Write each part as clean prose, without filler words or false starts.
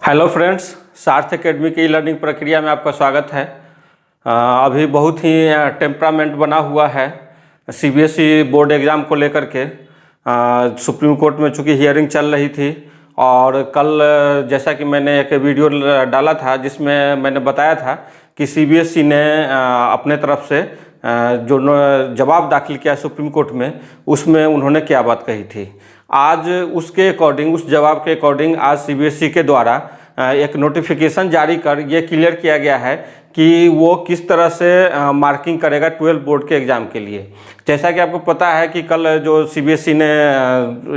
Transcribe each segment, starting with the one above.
Hello friends, सार्थ academy की learning प्रक्रिया में आपका स्वागत है। अभी बहुत ही टेम्परामेंट बना हुआ है सीबीएसई बोर्ड एग्ज़ाम को लेकर के। सुप्रीम कोर्ट में चूँकि हियरिंग चल रही थी और कल जैसा कि मैंने एक वीडियो डाला था जिसमें मैंने बताया था कि सीबीएसई ने अपने तरफ से जो जवाब दाखिल किया सुप्रीम कोर्ट में, उसमें उन्होंने क्या बात कही थी। आज उसके अकॉर्डिंग, उस जवाब के अकॉर्डिंग आज सीबीएसई के द्वारा एक नोटिफिकेशन जारी कर ये क्लियर किया गया है कि वो किस तरह से मार्किंग करेगा 12 बोर्ड के एग्ज़ाम के लिए। जैसा कि आपको पता है कि कल जो सीबीएसई ने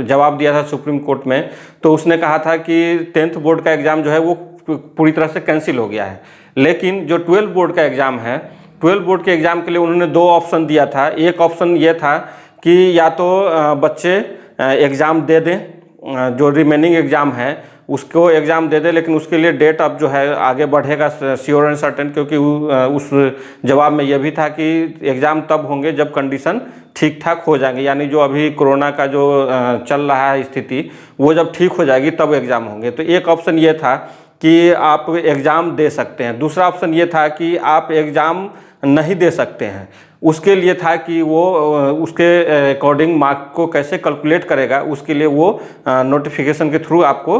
जवाब दिया था सुप्रीम कोर्ट में, तो उसने कहा था कि 10th बोर्ड का एग्ज़ाम जो है वो पूरी तरह से कैंसिल हो गया है। लेकिन जो 12 बोर्ड का एग्ज़ाम है, 12 बोर्ड के एग्ज़ाम के लिए उन्होंने दो ऑप्शन दिया था। एक ऑप्शन ये था कि या तो बच्चे एग्ज़ाम दे दें, जो रिमेनिंग एग्ज़ाम है उसको एग्ज़ाम दे दे, लेकिन उसके लिए डेट अब जो है आगे बढ़ेगा श्योर एंड सर्टेन, क्योंकि उस जवाब में यह भी था कि एग्ज़ाम तब होंगे जब कंडीशन ठीक ठाक हो जाएंगे, यानी जो अभी कोरोना का जो चल रहा है स्थिति, वो जब ठीक हो जाएगी तब एग्ज़ाम होंगे। तो एक ऑप्शन ये था कि आप एग्ज़ाम दे सकते हैं। दूसरा ऑप्शन ये था कि आप एग्ज़ाम नहीं दे सकते हैं। उसके लिए था कि वो उसके अकॉर्डिंग मार्क को कैसे कैलकुलेट करेगा, उसके लिए वो नोटिफिकेशन के थ्रू आपको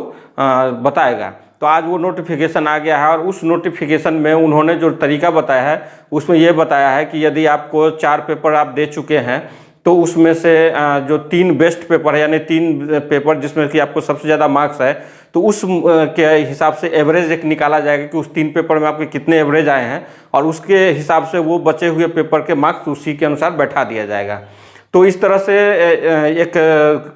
बताएगा। तो आज वो नोटिफिकेशन आ गया है और उस नोटिफिकेशन में उन्होंने जो तरीका बताया है उसमें ये बताया है कि यदि आपको 4 पेपर आप दे चुके हैं तो उसमें से जो 3 बेस्ट पेपर है, यानी 3 पेपर जिसमें कि आपको सबसे ज़्यादा मार्क्स है, तो उस के हिसाब से एवरेज एक निकाला जाएगा कि उस 3 पेपर में आपके कितने एवरेज आए हैं, और उसके हिसाब से वो बचे हुए पेपर के मार्क्स उसी के अनुसार बैठा दिया जाएगा। तो इस तरह से एक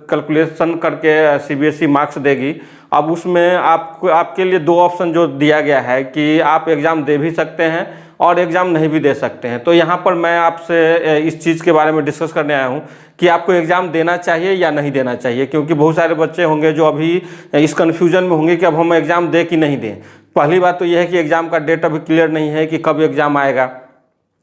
कैलकुलेशन करके सीबीएसई मार्क्स देगी। अब उसमें आपके लिए दो ऑप्शन जो दिया गया है कि आप एग्ज़ाम दे भी सकते हैं और एग्ज़ाम नहीं भी दे सकते हैं। तो यहाँ पर मैं आपसे इस चीज़ के बारे में डिस्कस करने आया हूँ कि आपको एग्ज़ाम देना चाहिए या नहीं देना चाहिए, क्योंकि बहुत सारे बच्चे होंगे जो अभी इस कन्फ्यूजन में होंगे कि अब हम एग्ज़ाम दें कि नहीं दें। पहली बात तो यह है कि एग्ज़ाम का डेट अभी क्लियर नहीं है कि कब एग्ज़ाम आएगा।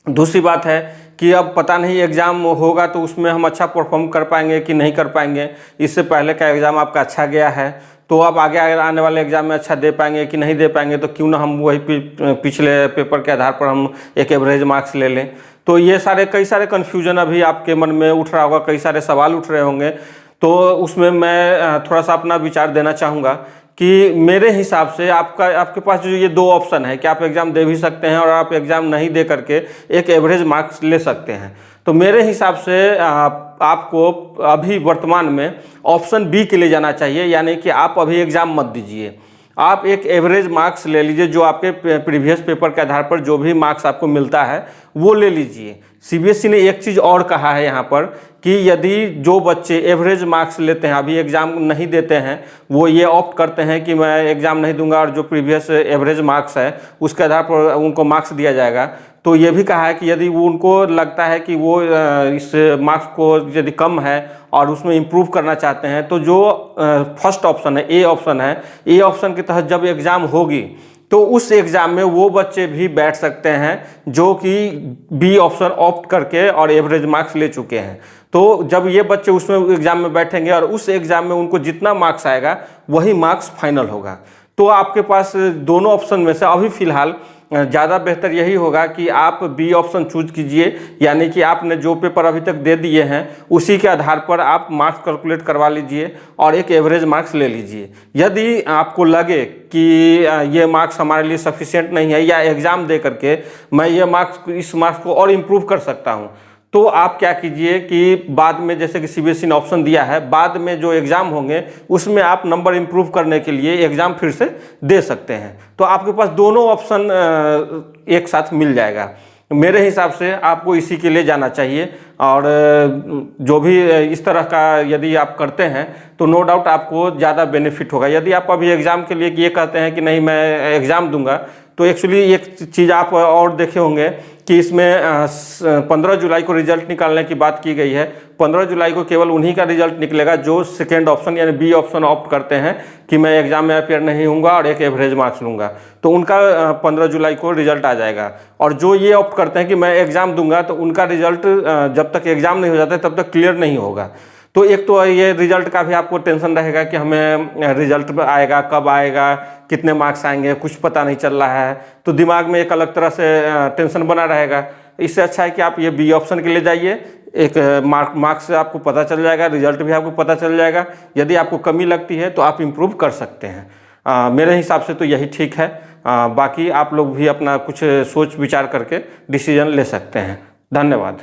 दूसरी बात है कि अब पता नहीं एग्ज़ाम होगा तो उसमें हम अच्छा परफॉर्म कर पाएंगे कि नहीं कर पाएंगे। इससे पहले का एग्ज़ाम आपका अच्छा गया है तो अब आगे आने वाले एग्ज़ाम में अच्छा दे पाएंगे कि नहीं दे पाएंगे, तो क्यों ना हम वही पिछले पेपर के आधार पर हम एक एवरेज मार्क्स ले लें। तो ये कई सारे कन्फ्यूजन अभी आपके मन में उठ रहा होगा, कई सारे सवाल उठ रहे होंगे। तो उसमें मैं थोड़ा सा अपना विचार देना चाहूँगा कि मेरे हिसाब से आपके पास जो ये दो ऑप्शन है कि आप एग्ज़ाम दे भी सकते हैं और आप एग्ज़ाम नहीं दे करके एक एवरेज मार्क्स ले सकते हैं। तो मेरे हिसाब से आपको अभी वर्तमान में ऑप्शन बी के लिए जाना चाहिए, यानी कि आप अभी एग्ज़ाम मत दीजिए, आप एक एवरेज मार्क्स ले लीजिए। जो आपके प्रीवियस पेपर के आधार पर जो भी मार्क्स आपको मिलता है वो ले लीजिए। सीबीएसई ने एक चीज़ और कहा है यहाँ पर कि यदि जो बच्चे एवरेज मार्क्स लेते हैं, अभी एग्ज़ाम नहीं देते हैं, वो ये ऑप्ट करते हैं कि मैं एग्ज़ाम नहीं दूंगा और जो प्रीवियस एवरेज मार्क्स है उसके आधार पर उनको मार्क्स दिया जाएगा, तो ये भी कहा है कि यदि वो उनको लगता है कि वो इस मार्क्स को यदि कम है और उसमें इम्प्रूव करना चाहते हैं, तो जो फर्स्ट ऑप्शन है, ए ऑप्शन है, ए ऑप्शन के तहत जब एग्ज़ाम होगी तो उस एग्ज़ाम में वो बच्चे भी बैठ सकते हैं जो कि बी ऑप्शन ऑप्ट करके और एवरेज मार्क्स ले चुके हैं। तो जब ये बच्चे उसमें एग्ज़ाम में बैठेंगे और उस एग्ज़ाम में उनको जितना मार्क्स आएगा वही मार्क्स फाइनल होगा। तो आपके पास दोनों ऑप्शन में से अभी फ़िलहाल ज़्यादा बेहतर यही होगा कि आप बी ऑप्शन चूज कीजिए, यानी कि आपने जो पेपर अभी तक दे दिए हैं उसी के आधार पर आप मार्क्स कैलकुलेट करवा लीजिए और एक एवरेज मार्क्स ले लीजिए। यदि आपको लगे कि ये मार्क्स हमारे लिए सफिशिएंट नहीं है या एग्ज़ाम दे करके मैं ये इस मार्क्स को और इम्प्रूव कर सकता हूँ, तो आप क्या कीजिए कि बाद में, जैसे कि सीबीएसई ने ऑप्शन दिया है, बाद में जो एग्ज़ाम होंगे उसमें आप नंबर इम्प्रूव करने के लिए एग्ज़ाम फिर से दे सकते हैं। तो आपके पास दोनों ऑप्शन एक साथ मिल जाएगा। मेरे हिसाब से आपको इसी के लिए जाना चाहिए और जो भी इस तरह का यदि आप करते हैं तो नो डाउट आपको ज़्यादा बेनिफिट होगा। यदि आप अभी एग्ज़ाम के लिए ये कहते हैं कि नहीं मैं एग्ज़ाम दूंगा, तो एक्चुअली एक चीज़ आप और देखे होंगे कि इसमें 15 जुलाई को रिजल्ट निकालने की बात की गई है। 15 जुलाई को केवल उन्हीं का रिजल्ट निकलेगा जो सेकेंड ऑप्शन यानी बी ऑप्शन ऑप्ट करते हैं कि मैं एग्ज़ाम में अपेयर नहीं होऊंगा और एक एवरेज मार्क्स लूँगा, तो उनका 15 जुलाई को रिजल्ट आ जाएगा। और जो ये ऑप्ट करते हैं कि मैं एग्ज़ाम दूंगा, तो उनका रिजल्ट जब तक एग्ज़ाम नहीं हो जाता है तब तक क्लियर नहीं होगा। तो एक तो ये रिजल्ट का भी आपको टेंशन रहेगा कि हमें रिजल्ट आएगा, कब आएगा, कितने मार्क्स आएंगे, कुछ पता नहीं चल रहा है, तो दिमाग में एक अलग तरह से टेंशन बना रहेगा। इससे अच्छा है कि आप ये बी ऑप्शन के लिए जाइए, एक मार्क्स से आपको पता चल जाएगा, रिजल्ट भी आपको पता चल जाएगा। यदि आपको कमी लगती है तो आप इम्प्रूव कर सकते हैं। मेरे हिसाब से तो यही ठीक है। बाकी आप लोग भी अपना कुछ सोच विचार करके डिसीजन ले सकते हैं। धन्यवाद।